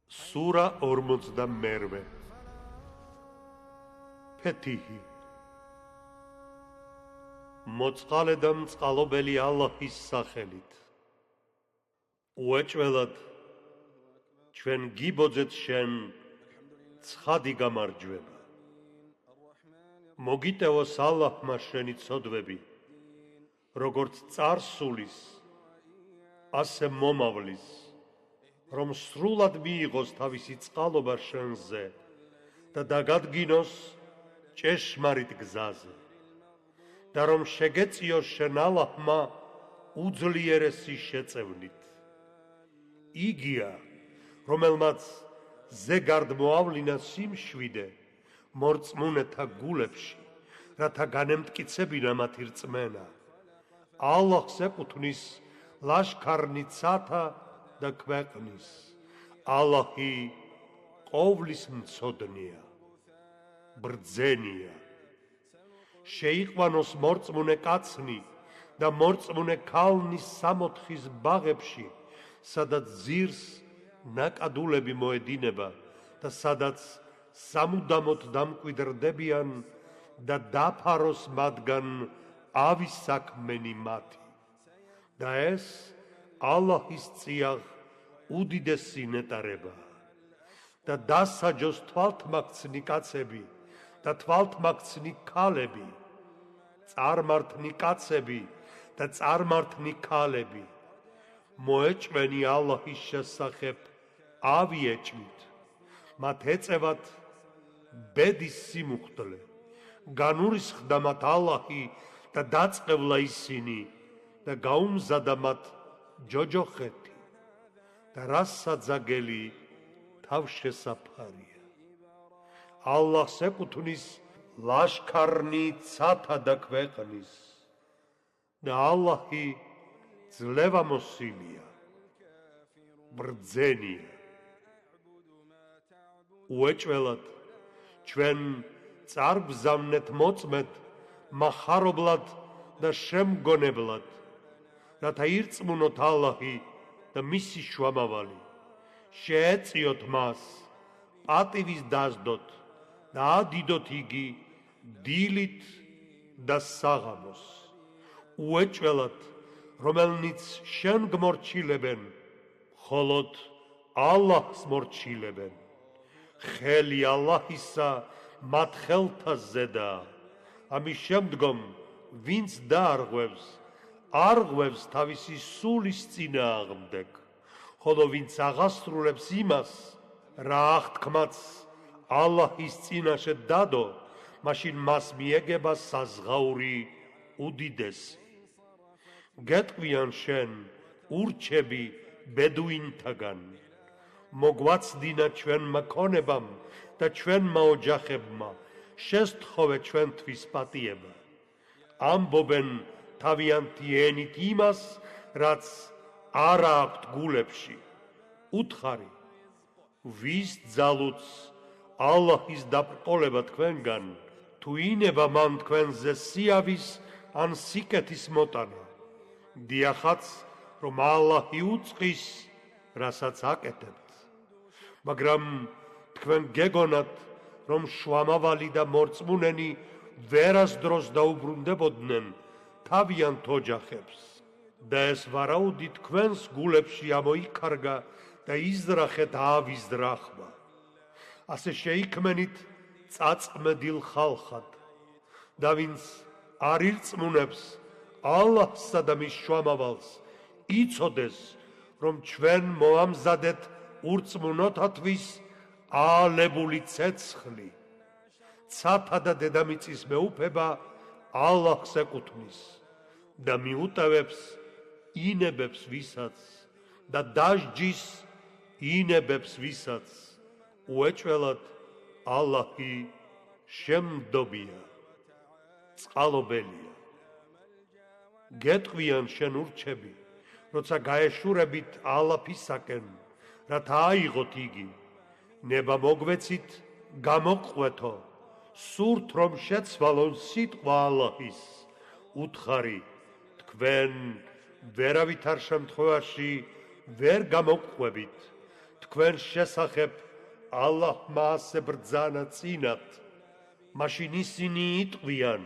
Sura 42 Fetihi Moწყალე და მწყალობელი ალლაჰის სახელით უეჭველად ჩვენ გიბოძეთ შენ ცხადი გამარჯვება მოგიტევოს ალლაჰმა შენი ცოდვები როგორც წარსულის ასე მომავლის რომ სრულად მიიღოს თავისი წყალობა შენზე და დაგადგინოს ჭეშმარიტ გზაზე და რომ შეგეწიოს შენ ალლაჰმა უძლიერესი შეწევნით იგია რომელმაც ზეგარდ მოავლინა სიმშვიდე მორწმუნეთა გულებში რათა განემტკიცებინა მათი რწმენა ალლაჰს ეკუთვნის ლაშქარნიცათა და ქვეყნის ალლაჰი ყოვლის მცოდნია ბრძენია შეიყვანოს მორწმუნე კაცნი და მორწმუნე ქალნის სამოთხის ბაღებში სადაც ძირს ნაკადულები მოედინება და სადაც სამუდამოდ დამკვიდრდებიან და დაფაროს მათგან ავის საქმენი მათი და ეს ალლაჰის წიაღ უდიდესი ნეტარებაა და დასაჯოს თვალთმაქცნი კაცები და თვალთმაქცნი ქალები წარმართნი კაცები და წარმართნი ქალები მოეჭვენი ალლაჰის შესახებ ავი ეჭვით მათ ეწევათ ბედის სიმუხდლე განურისხდა მათ ალლაჰი და დაწყევლა ისინი და გაუმზადა მათ ჯოჯოხეთი და რასაძაგელი თავშესაფარია ალლაჰს ეკუთვნის ლაშქარნიცათა და ქვეყნის და ალლაჰი ძლევამოსილია ბრძენია უეჭველად ჩვენ წარგზავნეთ მოწმეთ მახარებლად და შემგონებლად რათა ირწმუნოთ ალლაჰი და მისი შუამავალი შეეწიოთ მას პატივის დასდოთ და ადიდოთ იგი დილით და საღამოს უეჭველად რომელნიც შენ გმორჩილებენ მხოლოდ ალლაჰს მორჩილებენ ხელი ალლაჰისა მათ ხელთა ზედაა ამის შემდგომ ვინც დაარღვევს არღვევს თავისი სულის წინააღმდეგ ხოლო ვინც აღასრულებს იმას რა აღთქმაც ალლაჰის წინაშე დადო მაშინ მას მიეგება საზღაური უდიდესი გეტყვიან შენ ურჩები ბედუინთაგან მოგვაცდინა ჩვენმა ქონებამ და ჩვენმა ოჯახებმა შესთხოვე ჩვენთვის პატიება ამბობენ თავიანთი ენით იმას რაც არა აქვთ გულებში უთხარი ვის ძალუც ალლაჰის დაბრკოლება თქვენგან თუ ინება მან თქვენზე სიავის ან სიკეთის მოტანა დიახაც რომ ალლაჰი უწყის რასაც აკეთებთ მაგრამ თქვენ გეგონათ რომ შუამავალი და მორწმუნენი ვერასდროს დაუბრუნდებოდნენ თავიანთ ოჯახებს და ეს ვარაუდი თქვენს გულებში ამოიქარგა და იზრახეთ ავის დრახმა ასე შეიქმენით წაწმედილ ხალხად და ვინც არ ირწმუნებს ალლაჰსა და მის შუამავალს იცოდეს რომ ჩვენ მოამზადეთ ურწმუნოთათვის ალებული ცეცხლი ცათა და დედამიწის მეუფება ალლაჰს ეკუთვნის და მიუტევებს ინებებს ვისაც და დასჯის ინებებს ვისაც უეჭველად ალლაჰი შემდობია წყალობელია გეტყვიან შენ ურჩები როცა გაეშურებით ალაფისაკენ რათა აიღოთ იგი ნება მოგვეცით გამოყვეთო სურთ რომ შეცვალონ სიტყვა ალლაჰის უთხარი თქვენ ვერავითარ შემთხვევაში ვერ გამოგყვებით თქვენ შესახებ ალლაჰმა ასე ბრძანა წინათ, მაშინ ისინი იტყვიან,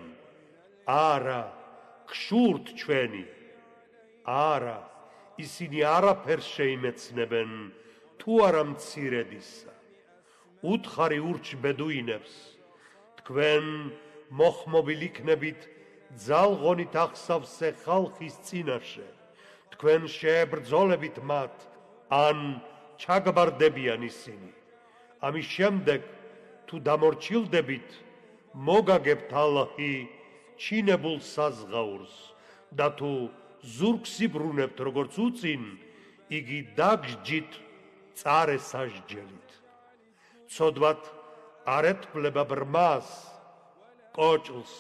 არა, გშურთ ჩვენი, არა, ისინი არაფერს შეიმეცნებენ, თუ არა მცირედისა. უთხარი ურჩ ბედუინებს, თქვენ მოხმობილ იქნებით ძალღონით ახსავსე ხალხის წინაშე, თქვენ შეებრძოლებით მათ, ან ჩაგბარდებიან ისინი. ამის შემდეგ, თუ დამორჩილდებით, მოგაგებთ ალლაჰი ჩინებულ საზღაურს და თუ ზურგს იბრუნებთ როგორც უწინ, იგი დაგსჯით წარე სასჯელით. ცოდვათ არ ეთქმლება ბრმას, კოჭლს,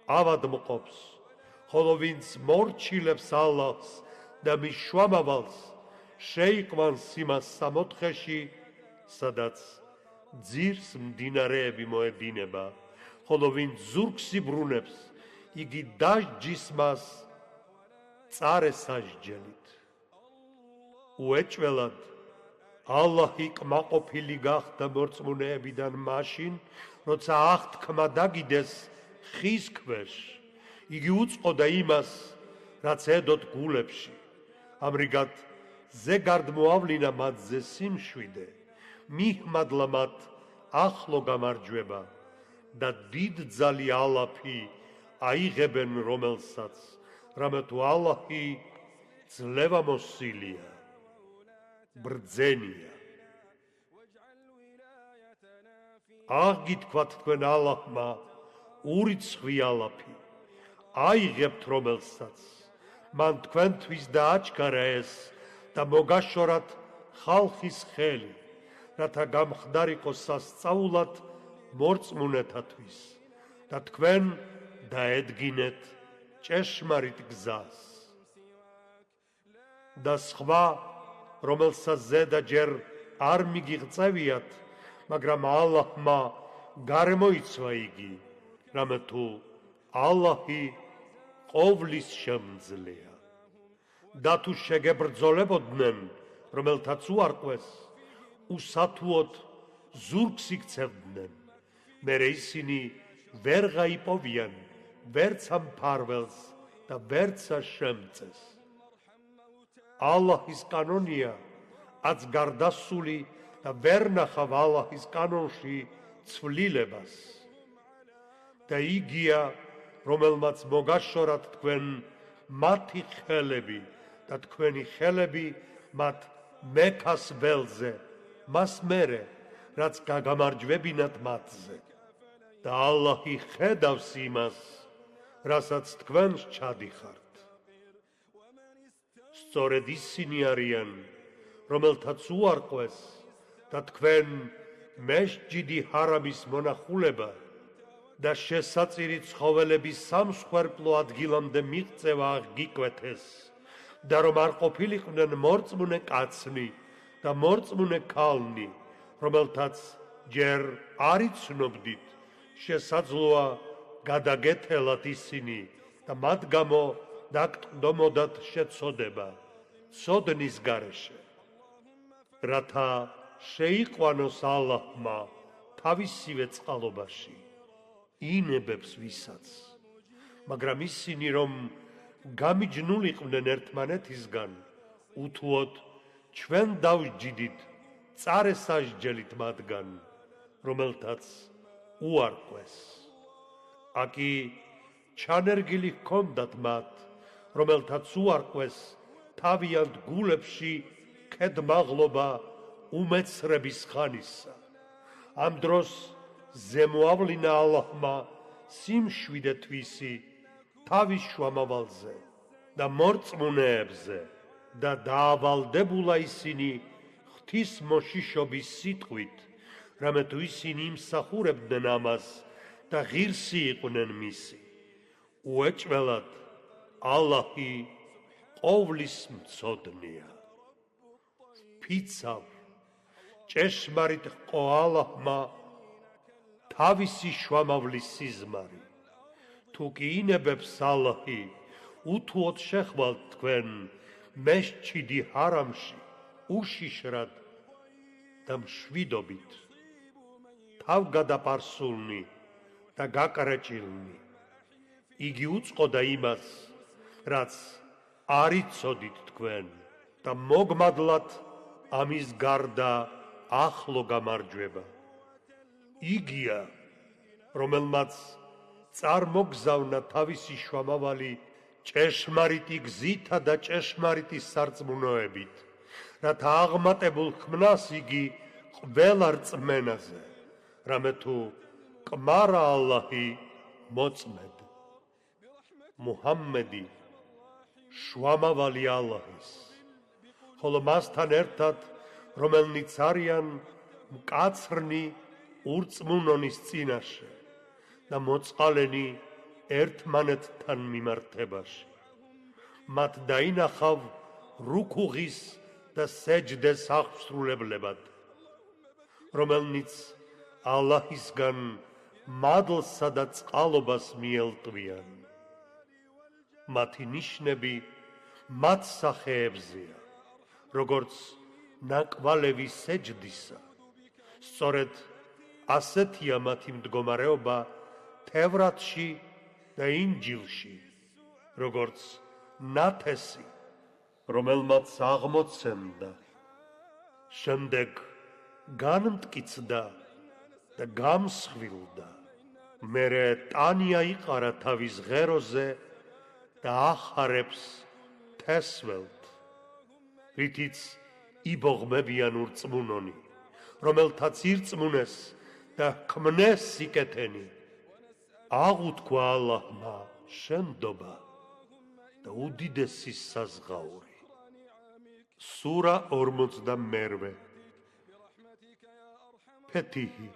ავადმყოფს, ხოლო ვინც მორჩილებს ალლაჰს და მის შუამავალს, შეიყვანს იმას სამოთხეში, სადაც ძირს მდინარეები მოედინება, ხოლო ვინც ზურგს იბრუნებს, იგი დასჯის მას წარე სასჯელით. უეჭველად ალლაჰი კმაყოფილი გახდა მორწმუნეებიდან მაშინ, როცა აღთქმა დაგიდეს ხის ქვეშ, იგი უწყოდა იმას, რაც ედოთ გულებში. ამრიგად ზეგარდ მოავლინა მათზე სიმშვიდე, მიჰმადლა მათ ახლო გამარჯვება და დიდძალი ალაფი აიღებენ რომელსაც, რამე თუ ალლაჰი ძლევამოსილია, ბრძენია. აღგითქვათ თქვენ ალლაჰმა ურიცხვი ალაფი, აიღებთ რომელსაც, მან თქვენთვის დააჩქარა ეს და მოგაშორათ ხალხის ხელი, რათა გამხდარიყო სასწაულად მორწმუნეთათვის და თქვენ დაედგინეთ ჭეშმარიტ გზას. და სხვა, რომელსაც ზედა ჯერ არ მიგიღწევიათ, მაგრამ ალლაჰმა გარემოიცვა იგი, რამე თუ ალლაჰი ყოვლის შემძლეა. და თუ შეგებრძოლებოდნენ, რომელთაც უარყვეს, უსათუოდ ზურგს იქცევდნენ, მერე ისინი ვერ გაიპოვიან ვერც ამ ფარველს და ვერც შემწეს. ალლაჰის კანონია აც გარდასული და ვერ ნახავ ალლაჰის კანონში ცვლილებას. და იგია, რომელმაც მოგაშორათ თქვენ მათი ხელები და თქვენი ხელები მათ მექას ველზე, მას მერე, რაც გაგამარჯვებინათ მათზე. და ალლაჰი ხედავს იმას, რასაც თქვენ ჩადიხართ. სწორედ ისინი არიან, რომელთაც უარყვეს და თქვენ მეშჯიდი ჰარამის მონახულება და შესაწირი ცხოველების სამსხვერპლო ადგილამდე მიღწევა აღგიკვეთეს და რომ არ ყოფილიყვნენ მორწმუნე კაცნი და მორწმუნე ქალნი, რომელთაც ჯერ არ იცნობდით, შესაძლოა გადაგეთელათ ისინი და მათ გამო დაგტყდომოდათ შეცოდება ცოდნის გარეშე, რათა შეიყვანოს ალლაჰმა თავისივე წყალობაში ინებებს ვისაც, მაგრამ ისინი რომ გამიჯნულიყვნენ ერთმანეთისგან, უთუოდ ჩვენ დავსჯიდით წარე სასჯელით მათგან, რომელთაც უარყვეს. აკი ჩანერგილი ჰქონდათ მათ, რომელთაც უარყვეს თავიანთ გულებში ქედმაღლობა უმეცრების ხანისა. ამ დროს ზემოავლინა ალლაჰმა სიმშვიდე თვისი თავის შუამავალზე და მორწმუნეებზე და დაავალდებულა ისინი ღვთის მოშიშობის სიტყვით, რამე თუ ისინი იმსახურებდნენ ამას და ღირსი იყვნენ მისი. უეჭველად ალლაჰი ყოვლის მცოდნია. ფიცავ, ჭეშმარიტ ჰყო ალლაჰმა თავისი შუამავლის სიზმარი. თუ კი ინებებს ალლაჰი, უთუოდ შეხვალთ თქვენ მეშჯიდი ჰარამში უშიშრად და მშვიდობით, თავგადაპარსულნი და გაკრეჭილნი. იგი უწყოდა იმას, რაც არ იცოდით თქვენ და მოგმადლად ამის გარდა ახლო გამარჯვება. იგია, რომელმაც წარმოგზავნა თავისი შუამავალი ჭეშმარიტი გზითა და ჭეშმარიტი სარწმუნოებით, რათა აღმატებულ ხმნას იგი ყველა რწმენაზე, რამე თუ კმარა ალლაჰი მოწმედ. მუჰამმედი შუამავალი ალლაჰის, ხოლო მასთან ერთად, რომელნიც არიან მკაცრნი ურწმუნონის წინაშე და მოწყალენი ერთმანეთთან მიმართებაში. მათ დაინახავ რუქუღის და სეჯდეს აღსრულებლებად, რომელნიც ალლაჰისგან მადლსა და წყალობას მიელტვიან. მათი ნიშნები მათ სახეებზეა, როგორც ნაკვალევი სეჯდისა. სწორედ ასეთია მათი მდგომარეობა თევრატში და ინჯილში, როგორც ნათესი, რომელმაც აღმოცენდა, შემდეგ განმტკიცდა და გამსხვილდა, მერე ტანი აიყარა თავის ღეროზე და ახარებს თესველთ, რითიც იბოღმებიან ურწმუნონი, რომელთაც ირწმუნეს და ქმნეს სიკეთენი. აღუთქვა ალლაჰმა შენდობა და უდიდესი საზღაური. სურა 42 ფეთიჰი.